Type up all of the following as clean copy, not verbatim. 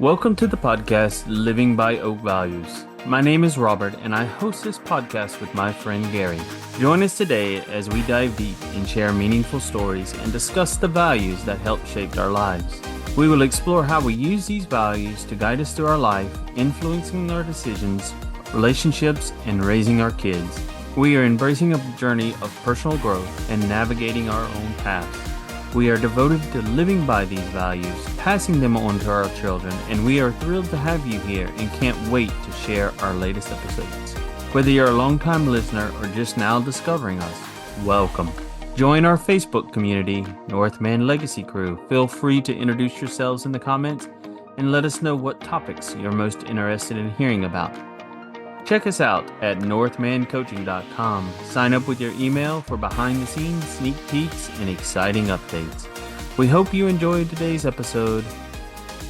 Welcome to the podcast Living by Oak Values. My name is Robert and I host this podcast with my friend Gary. Join us today as we dive deep and share meaningful stories and discuss the values that help shape our lives. We will explore how we use these values to guide us through our life, influencing our decisions, relationships, and raising our kids. We are embracing a journey of personal growth and navigating our own paths. We are devoted to living by these values, passing them on to our children, and we are thrilled to have you here and can't wait to share our latest episodes. Whether you're a longtime listener or just now discovering us, welcome. Join our Facebook community, Northman Legacy Crew. Feel free to introduce yourselves in the comments and let us know what topics you're most interested in hearing about. Check us out at northmancoaching.com. Sign up with your email for behind-the-scenes sneak peeks and exciting updates. We hope you enjoyed today's episode.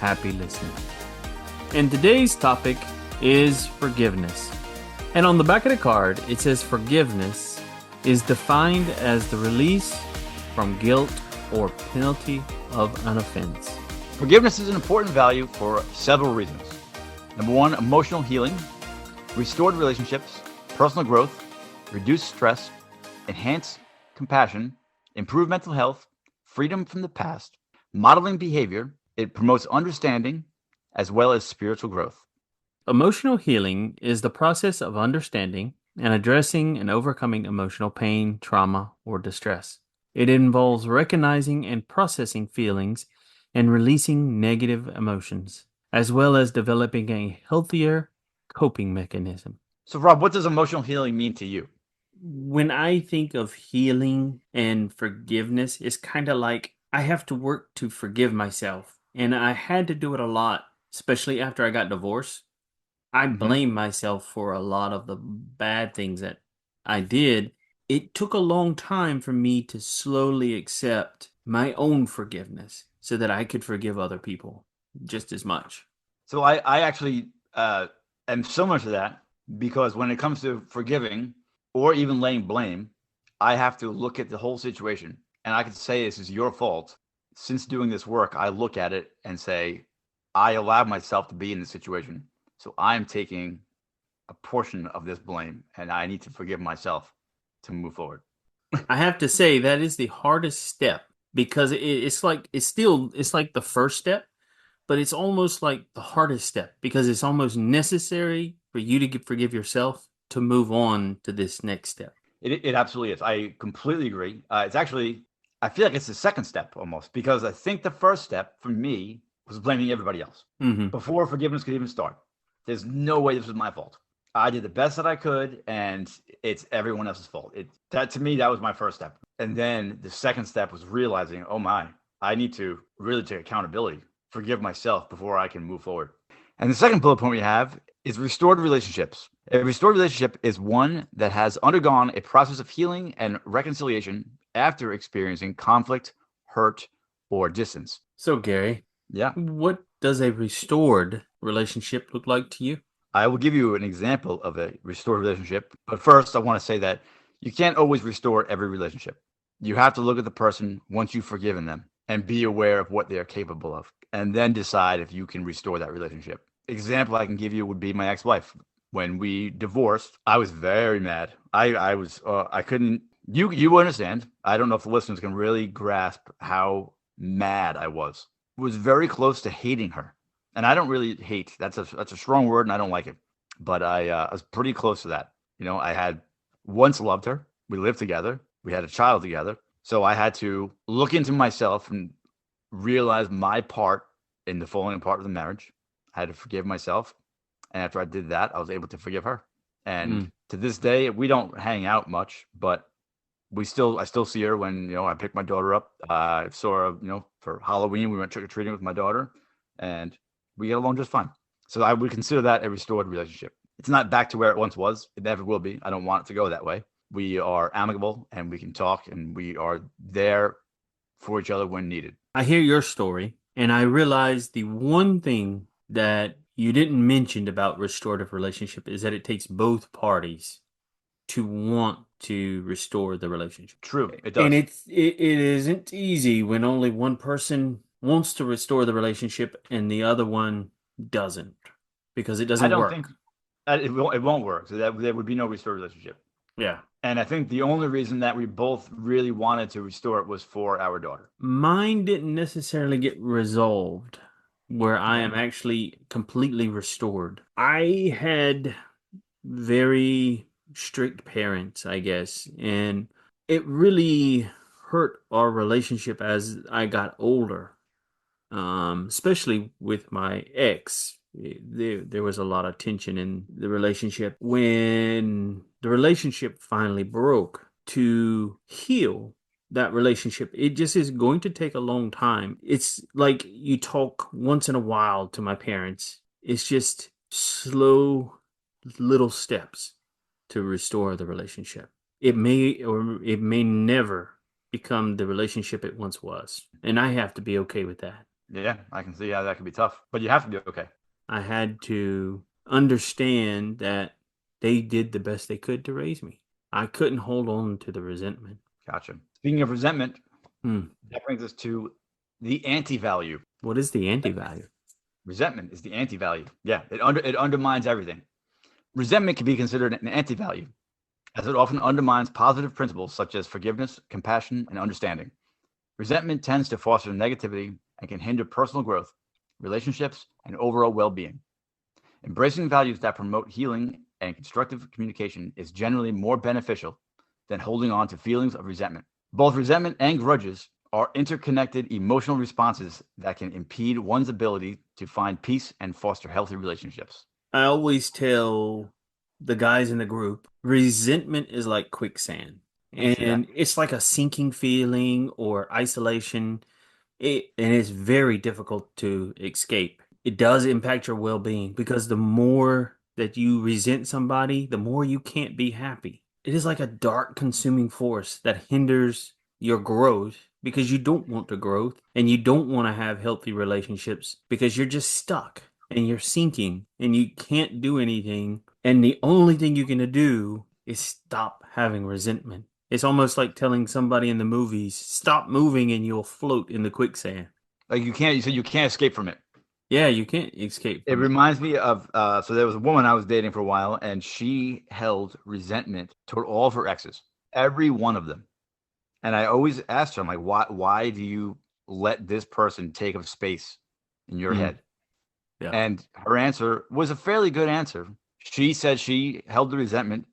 Happy listening. And today's topic is forgiveness. And on the back of the card, it says forgiveness is defined as the release from guilt or penalty of an offense. Forgiveness is an important value for several reasons. Number one, emotional healing. Restored relationships, personal growth, reduce stress, enhance compassion, improve mental health, freedom from the past, modeling behavior. It promotes understanding as well as spiritual growth. Emotional healing is the process of understanding and addressing and overcoming emotional pain, trauma, or distress. It involves recognizing and processing feelings and releasing negative emotions, as well as developing a healthier coping mechanism. So, Rob, what does emotional healing mean to you? When I think of healing and forgiveness, it's kind of like I have to work to forgive myself. And I had to do it a lot, especially after I got divorced. I blame myself for a lot of the bad things that I did. It took a long time for me to slowly accept my own forgiveness so that I could forgive other people just as much. So I actually am similar to that, because when it comes to forgiving or even laying blame, I have to look at the whole situation. And I can say this is your fault. Since doing this work, I look at it and say, I allowed myself to be in this situation. So I'm taking a portion of this blame and I need to forgive myself to move forward. I have to say that is the hardest step because it's like the first step, but it's almost like the hardest step because it's almost necessary for you to forgive yourself to move on to this next step. It absolutely is. I completely agree. It's actually, I feel like it's the second step almost, because I think the first step for me was blaming everybody else before forgiveness could even start. There's no way this was my fault. I did the best that I could, and it's everyone else's fault. To me, that was my first step. And then the second step was realizing, oh my, I need to really take accountability, forgive myself before I can move forward. And the second bullet point we have is restored relationships. A restored relationship is one that has undergone a process of healing and reconciliation after experiencing conflict, hurt, or distance. So, Gary, what does a restored relationship look like to you? I will give you an example of a restored relationship. But first, I want to say that you can't always restore every relationship. You have to look at the person once you've forgiven them and be aware of what they're capable of, and then decide if you can restore that relationship. Example I can give you would be my ex-wife. When we divorced, I was very mad. I couldn't, you understand. I don't know if the listeners can really grasp how mad I was. Very close to hating her. And I don't really hate, that's a strong word and I don't like it. But I was pretty close to that. You know, I had once loved her. We lived together. We had a child together. So I had to look into myself and realize my part in the falling apart of the marriage. I had to forgive myself. And after I did that, I was able to forgive her. And to this day, we don't hang out much, but I still see her when, I pick my daughter up. I saw her, for Halloween, we went trick-or-treating with my daughter, and we get along just fine. So I would consider that a restored relationship. It's not back to where it once was. It never will be. I don't want it to go that way. We are amicable and we can talk and we are there for each other when needed. I hear your story and I realize the one thing that you didn't mention about restorative relationship is that it takes both parties to want to restore the relationship. True, it does. And it isn't easy when only one person wants to restore the relationship and the other one doesn't because it I doesn't don't think work. it won't work. So that there would be no restored relationship. Yeah. And I think the only reason that we both really wanted to restore it was for our daughter. Mine didn't necessarily get resolved where I Okay. am actually completely restored. I had very strict parents, I guess, and it really hurt our relationship as I got older. Especially with my ex. There was a lot of tension in the relationship. When the relationship finally broke, to heal that relationship, it just is going to take a long time. It's like you talk once in a while to my parents. It's just slow little steps to restore the relationship. It may or it may never become the relationship it once was. And I have to be okay with that. Yeah, I can see how that could be tough, but you have to be okay. I had to understand that they did the best they could to raise me. I couldn't hold on to the resentment. Gotcha. Speaking of resentment, Hmm. that brings us to the anti-value. What is the anti-value? Resentment is the anti-value. Yeah, it undermines everything. Resentment can be considered an anti-value, as it often undermines positive principles such as forgiveness, compassion, and understanding. Resentment tends to foster negativity and can hinder personal growth, relationships, and overall well-being. Embracing values that promote healing and constructive communication is generally more beneficial than holding on to feelings of resentment. Both resentment and grudges are interconnected emotional responses that can impede one's ability to find peace and foster healthy relationships. I always tell the guys in the group, resentment is like quicksand. I can see that. And it's like a sinking feeling or isolation. And it's very difficult to escape. It does impact your well-being because the more that you resent somebody, the more you can't be happy. It is like a dark consuming force that hinders your growth because you don't want to grow and you don't want to have healthy relationships because you're just stuck and you're sinking and you can't do anything. And the only thing you can do is stop having resentment. It's almost like telling somebody in the movies, stop moving and you'll float in the quicksand. Like you said you can't escape from it. Yeah, you can't escape It from it. reminds me of so there was a woman I was dating for a while, and she held resentment toward all of her exes, every one of them. And I always asked her, I'm like, why do you let this person take up space in your Mm, head? yeah. And her answer was a fairly good answer. She said she held the resentment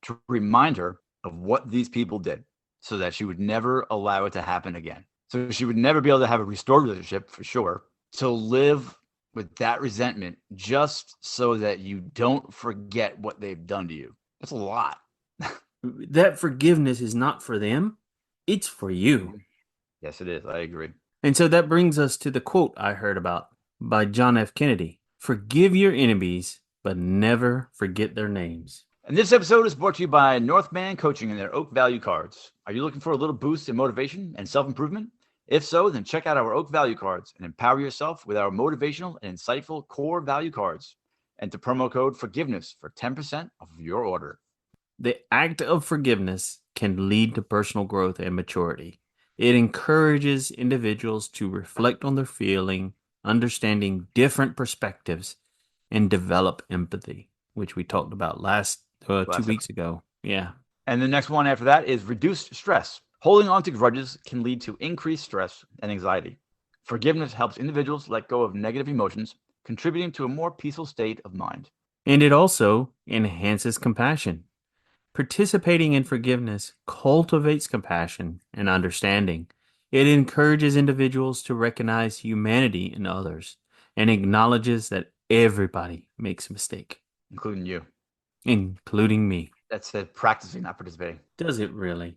to remind her of what these people did so that she would never allow it to happen again. So she would never be able to have a restored relationship for sure. To live with that resentment just so that you don't forget what they've done to you. That's a lot. That forgiveness is not for them, it's for you. Yes, it is. I agree. And so that brings us to the quote I heard about by John F. Kennedy: forgive your enemies, but never forget their names. And this episode is brought to you by Northman Coaching and their Oak Value Cards. Are you looking for a little boost in motivation and self improvement? If so, then check out our Oak Value Cards and empower yourself with our motivational and insightful core value cards. Enter promo code forgiveness for 10% off of your order. The act of forgiveness can lead to personal growth and maturity. It encourages individuals to reflect on their feeling, understanding different perspectives, and develop empathy, which we talked about last 2 weeks ago. Yeah. And the next one after that is reduced stress. Holding on to grudges can lead to increased stress and anxiety. Forgiveness helps individuals let go of negative emotions, contributing to a more peaceful state of mind. And it also enhances compassion. Participating in forgiveness cultivates compassion and understanding. It encourages individuals to recognize humanity in others and acknowledges that everybody makes a mistake, Including you. including me. That's practicing, not participating. Does it really?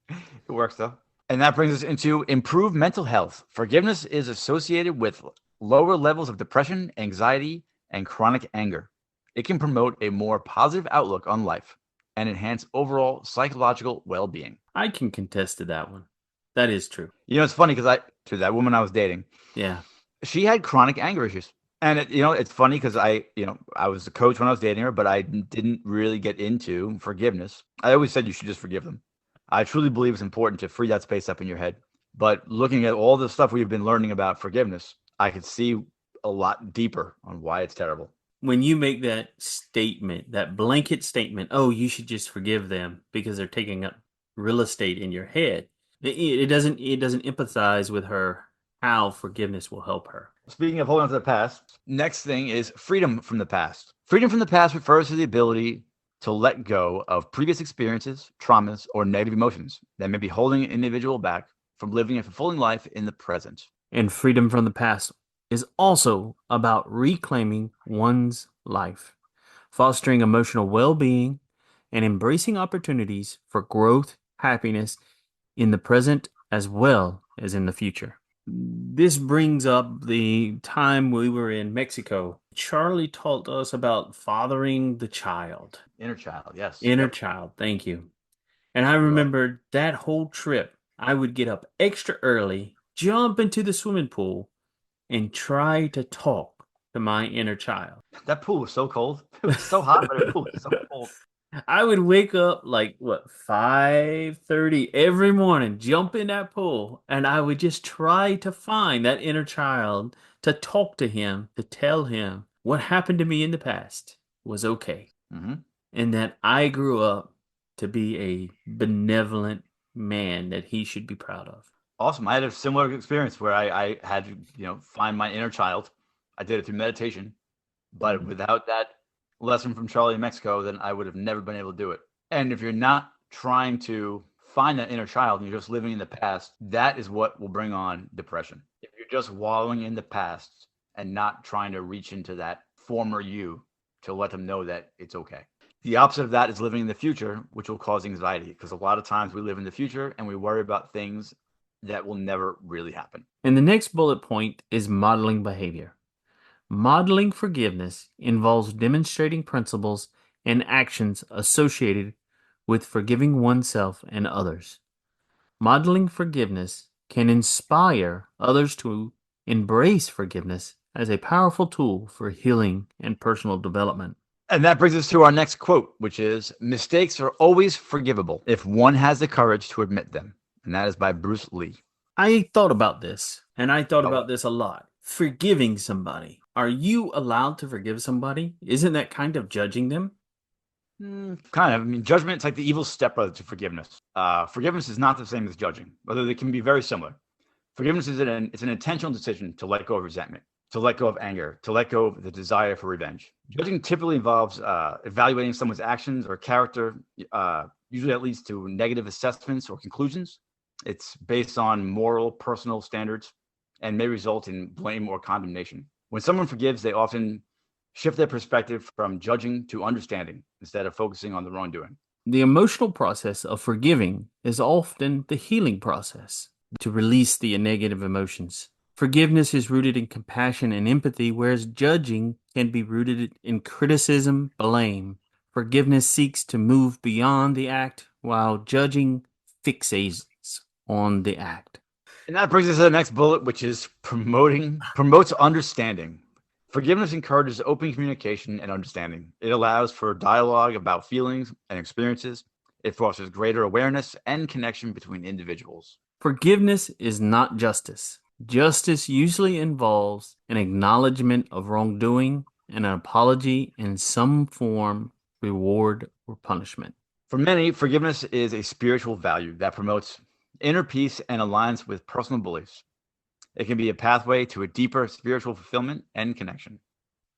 It works though. And that brings us into improved mental health. Forgiveness is associated with lower levels of depression, anxiety, and chronic anger. It can promote a more positive outlook on life and enhance overall psychological well being. I can contest to that one. That is true. You know, it's funny because to that woman I was dating, Yeah. she had chronic anger issues. And it's funny because I was a coach when I was dating her, but I didn't really get into forgiveness. I always said you should just forgive them. I truly believe it's important to free that space up in your head, But looking at all the stuff we've been learning about forgiveness, I could see a lot deeper on why it's terrible. When you make that statement, that blanket statement, oh, you should just forgive them because they're taking up real estate in your head, it doesn't empathize with her how forgiveness will help her. Speaking of holding on to the past, next thing is freedom from the past. Freedom from the past refers to the ability to let go of previous experiences, traumas, or negative emotions that may be holding an individual back from living a fulfilling life in the present. And freedom from the past is also about reclaiming one's life, fostering emotional well-being, and embracing opportunities for growth, happiness in the present as well as in the future. This brings up the time we were in Mexico. Charlie taught us about fathering the child. Inner child, yes. Inner child, thank you. And I remember that whole trip, I would get up extra early, jump into the swimming pool, and try to talk to my inner child. That pool was so cold. It was so hot, but the pool was so cold. I would wake up like 5:30 every morning, jump in that pool, and I would just try to find that inner child, to talk to him, to tell him what happened to me in the past was okay. Mm-hmm. And that I grew up to be a benevolent man that he should be proud of. Awesome. I had a similar experience where I had to, find my inner child. I did it through meditation, but without that lesson from Charlie in Mexico, then I would have never been able to do it. And if you're not trying to find that inner child and you're just living in the past, that is what will bring on depression. If you're just wallowing in the past and not trying to reach into that former you to let them know that it's okay. The opposite of that is living in the future, which will cause anxiety, because a lot of times we live in the future and we worry about things that will never really happen. And the next bullet point is modeling behavior. Modeling forgiveness involves demonstrating principles and actions associated with forgiving oneself and others. Modeling forgiveness can inspire others to embrace forgiveness as a powerful tool for healing and personal development. And that brings us to our next quote, which is, mistakes are always forgivable if one has the courage to admit them. And that is by Bruce Lee. I thought about this, and I thought about this a lot. Forgiving somebody. Are you allowed to forgive somebody? Isn't that kind of judging them? Kind of. I mean, judgment is like the evil stepbrother to forgiveness. Forgiveness is not the same as judging, although they can be very similar. Forgiveness is it's an intentional decision to let go of resentment, to let go of anger, to let go of the desire for revenge. Judging typically involves evaluating someone's actions or character. Usually that leads to negative assessments or conclusions. It's based on moral, personal standards and may result in blame or condemnation. When someone forgives, they often shift their perspective from judging to understanding instead of focusing on the wrongdoing. The emotional process of forgiving is often the healing process to release the negative emotions. Forgiveness is rooted in compassion and empathy, whereas judging can be rooted in criticism, blame. Forgiveness seeks to move beyond the act, while judging fixates on the act. And that brings us to the next bullet, which is promotes understanding. Forgiveness encourages open communication and understanding. It allows for dialogue about feelings and experiences. It fosters greater awareness and connection between individuals. Forgiveness is not justice. Justice usually involves an acknowledgement of wrongdoing and an apology in some form, reward, or punishment. For many, forgiveness is a spiritual value that promotes inner peace and aligns with personal beliefs. It can be a pathway to a deeper spiritual fulfillment and connection.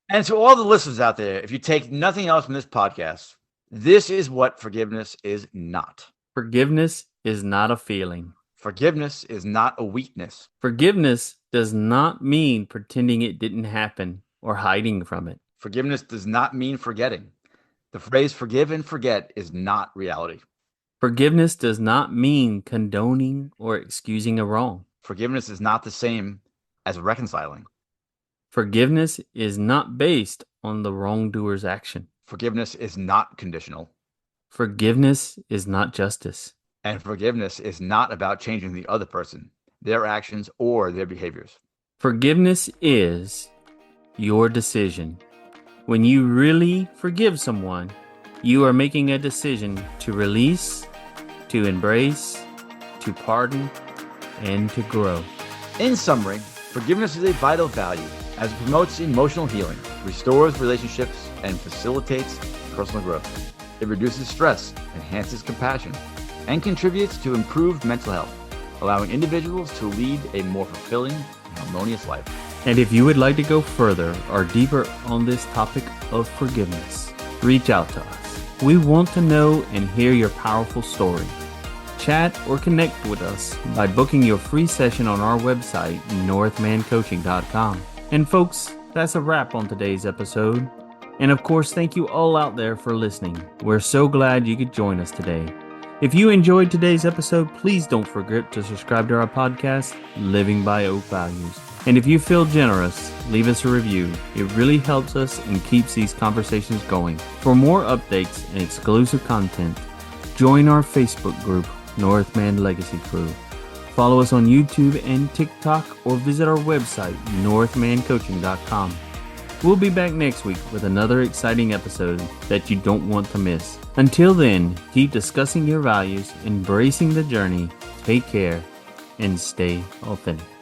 And to all the listeners out there, if you take nothing else from this podcast, this is what forgiveness is not. Forgiveness is not a feeling. Forgiveness is not a weakness. Forgiveness does not mean pretending it didn't happen or hiding from it. Forgiveness does not mean forgetting. The phrase forgive and forget is not reality. Forgiveness does not mean condoning or excusing a wrong. Forgiveness is not the same as reconciling. Forgiveness is not based on the wrongdoer's action. Forgiveness is not conditional. Forgiveness is not justice. And forgiveness is not about changing the other person, their actions, or their behaviors. Forgiveness is your decision. When you really forgive someone, you are making a decision to release, to embrace, to pardon, and to grow. In summary, forgiveness is a vital value as it promotes emotional healing, restores relationships, and facilitates personal growth. It reduces stress, enhances compassion, and contributes to improved mental health, allowing individuals to lead a more fulfilling and harmonious life. And if you would like to go further or deeper on this topic of forgiveness, reach out to us. We want to know and hear your powerful story. Chat or connect with us by booking your free session on our website, northmancoaching.com. And folks, that's a wrap on today's episode. And of course, thank you all out there for listening. We're so glad you could join us today. If you enjoyed today's episode, please don't forget to subscribe to our podcast, Living by Oak Values. And if you feel generous, leave us a review. It really helps us and keeps these conversations going. For more updates and exclusive content, join our Facebook group, Northman Legacy Crew. Follow us on YouTube and TikTok or visit our website, northmancoaching.com. We'll be back next week with another exciting episode that you don't want to miss. Until then, keep discussing your values, embracing the journey, take care, and stay authentic.